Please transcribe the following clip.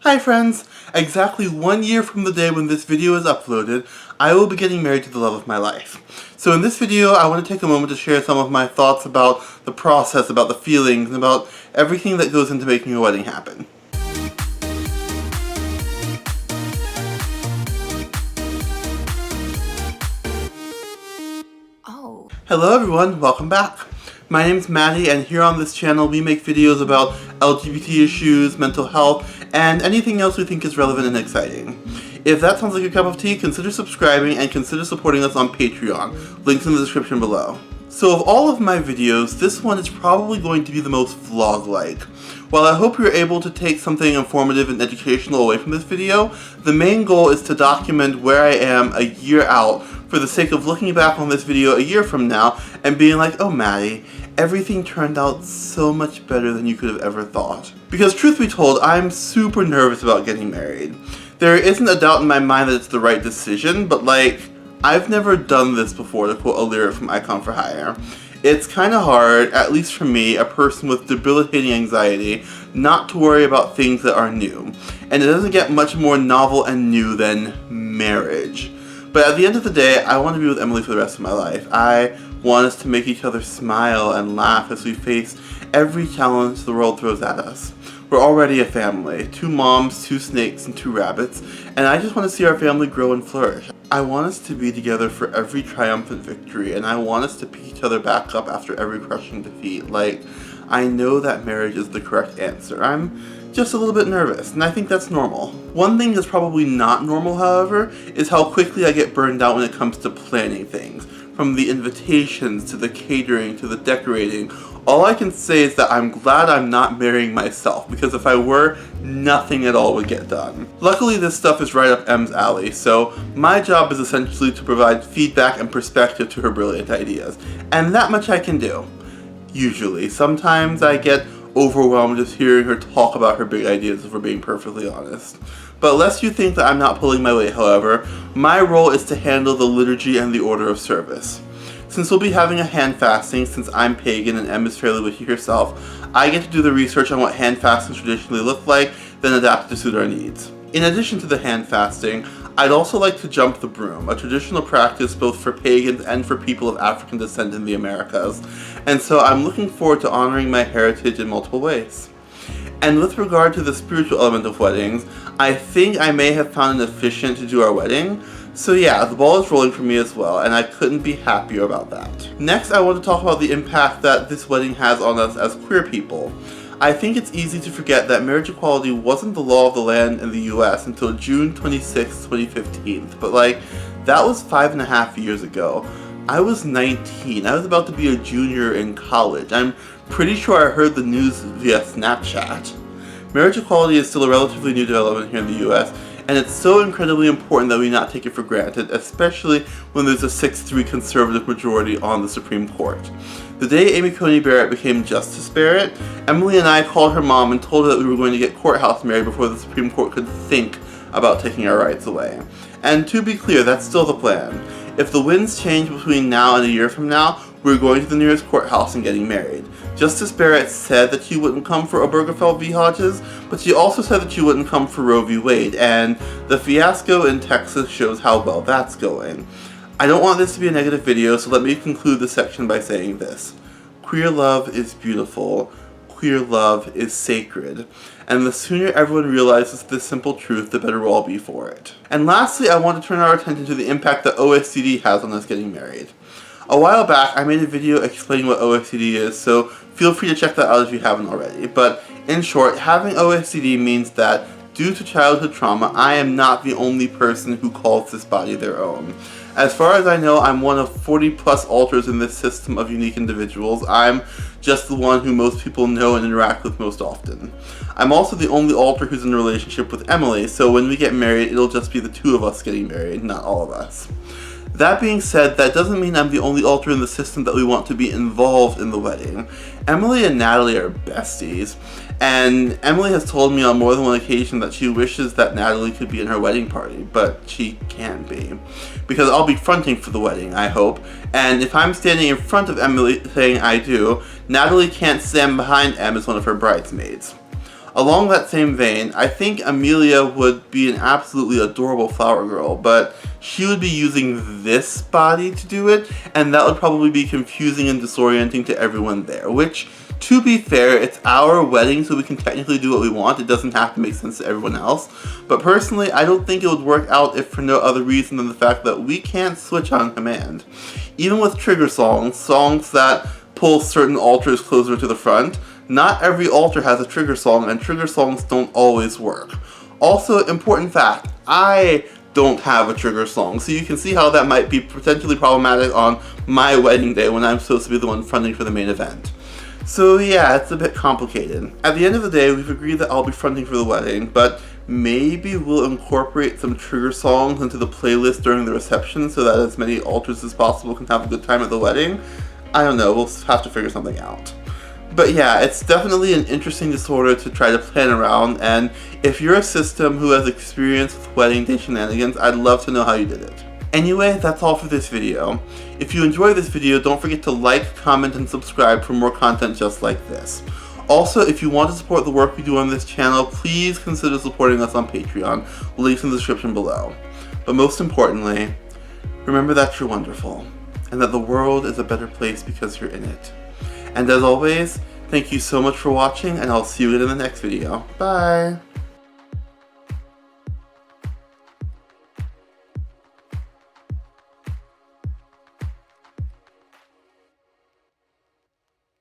Hi friends! Exactly 1 year from the day when this video is uploaded, I will be getting married to the love of my life. So in this video, I want to take a moment to share some of my thoughts about the process, about the feelings, and about everything that goes into making a wedding happen. Hello everyone, welcome back. My name is Maddie, and here on this channel we make videos about LGBT issues, mental health, and anything else we think is relevant and exciting. If that sounds like a cup of tea, consider subscribing and consider supporting us on Patreon. Links in the description below. So of all of my videos, this one is probably going to be the most vlog-like. While I hope you're able to take something informative and educational away from this video, the main goal is to document where I am a year out for the sake of looking back on this video a year from now and being like, oh Maddie, everything turned out so much better than you could have ever thought. Because truth be told, I'm super nervous about getting married. There isn't a doubt in my mind that it's the right decision, but like, I've never done this before, to quote a lyric from Icon for Hire. It's kind of hard, at least for me, a person with debilitating anxiety, not to worry about things that are new. And it doesn't get much more novel and new than marriage. But at the end of the day, I want to be with Emily for the rest of my life. I want us to make each other smile and laugh as we face every challenge the world throws at us. We're already a family, 2 moms, 2 snakes, and 2 rabbits, and I just want to see our family grow and flourish. I want us to be together for every triumphant victory, and I want us to pick each other back up after every crushing defeat. Like, I know that marriage is the correct answer. I'm just a little bit nervous, and I think that's normal. One thing that's probably not normal, however, is how quickly I get burned out when it comes to planning things. From the invitations, to the catering, to the decorating. All I can say is that I'm glad I'm not marrying myself, because if I were, nothing at all would get done. Luckily, this stuff is right up Em's alley, so my job is essentially to provide feedback and perspective to her brilliant ideas. And that much I can do. Usually. Sometimes I get overwhelmed just hearing her talk about her big ideas, if we're being perfectly honest. But lest you think that I'm not pulling my weight, however, my role is to handle the liturgy and the order of service. Since we'll be having a hand fasting, since I'm pagan and Em is fairly witchy herself, I get to do the research on what hand fastings traditionally look like, then adapt it to suit our needs. In addition to the hand fasting, I'd also like to jump the broom, a traditional practice both for pagans and for people of African descent in the Americas, and so I'm looking forward to honoring my heritage in multiple ways. And with regard to the spiritual element of weddings, I think I may have found it efficient to do our wedding. So yeah, the ball is rolling for me as well, and I couldn't be happier about that. Next, I want to talk about the impact that this wedding has on us as queer people. I think it's easy to forget that marriage equality wasn't the law of the land in the US until June 26, 2015, but like, that was 5.5 years ago. I was 19, I was about to be a junior in college. I'm pretty sure I heard the news via Snapchat. Marriage equality is still a relatively new development here in the US, and it's so incredibly important that we not take it for granted, especially when there's a 6-3 conservative majority on the Supreme Court. The day Amy Coney Barrett became Justice Barrett, Emily and I called her mom and told her that we were going to get courthouse married before the Supreme Court could think about taking our rights away. And to be clear, that's still the plan. If the winds change between now and a year from now, we're going to the nearest courthouse and getting married. Justice Barrett said that she wouldn't come for Obergefell v. Hodges, but she also said that she wouldn't come for Roe v. Wade, and the fiasco in Texas shows how well that's going. I don't want this to be a negative video, so let me conclude this section by saying this. Queer love is beautiful. Queer love is sacred. And the sooner everyone realizes this simple truth, the better we'll all be for it. And lastly, I want to turn our attention to the impact that OSDD has on us getting married. A while back, I made a video explaining what OSDD is, so feel free to check that out if you haven't already. But in short, having OSDD means that, due to childhood trauma, I am not the only person who calls this body their own. As far as I know, I'm one of 40+ alters in this system of unique individuals. I'm just the one who most people know and interact with most often. I'm also the only alter who's in a relationship with Emily, so when we get married, it'll just be the 2 of us getting married, not all of us. That being said, that doesn't mean I'm the only alter in the system that we want to be involved in the wedding. Emily and Natalie are besties, and Emily has told me on more than one occasion that she wishes that Natalie could be in her wedding party, but she can't be. Because I'll be fronting for the wedding, I hope, and if I'm standing in front of Emily saying I do, Natalie can't stand behind Em as one of her bridesmaids. Along that same vein, I think Amelia would be an absolutely adorable flower girl, but she would be using this body to do it, and that would probably be confusing and disorienting to everyone there, which, to be fair, it's our wedding, so we can technically do what we want. It doesn't have to make sense to everyone else. But personally, I don't think it would work out if for no other reason than the fact that we can't switch on command. Even with trigger songs, songs that pull certain altars closer to the front, not every altar has a trigger song, and trigger songs don't always work. Also, important fact, I don't have a trigger song, so you can see how that might be potentially problematic on my wedding day when I'm supposed to be the one fronting for the main event. So yeah, it's a bit complicated. At the end of the day, we've agreed that I'll be fronting for the wedding, but maybe we'll incorporate some trigger songs into the playlist during the reception so that as many altars as possible can have a good time at the wedding. I don't know, we'll have to figure something out. But yeah, it's definitely an interesting disorder to try to plan around, and if you're a system who has experience with wedding day shenanigans, I'd love to know how you did it. Anyway, that's all for this video. If you enjoyed this video, don't forget to like, comment, and subscribe for more content just like this. Also, if you want to support the work we do on this channel, please consider supporting us on Patreon, links in the description below. But most importantly, remember that you're wonderful, and that the world is a better place because you're in it. And as always, thank you so much for watching, and I'll see you in the next video. Bye!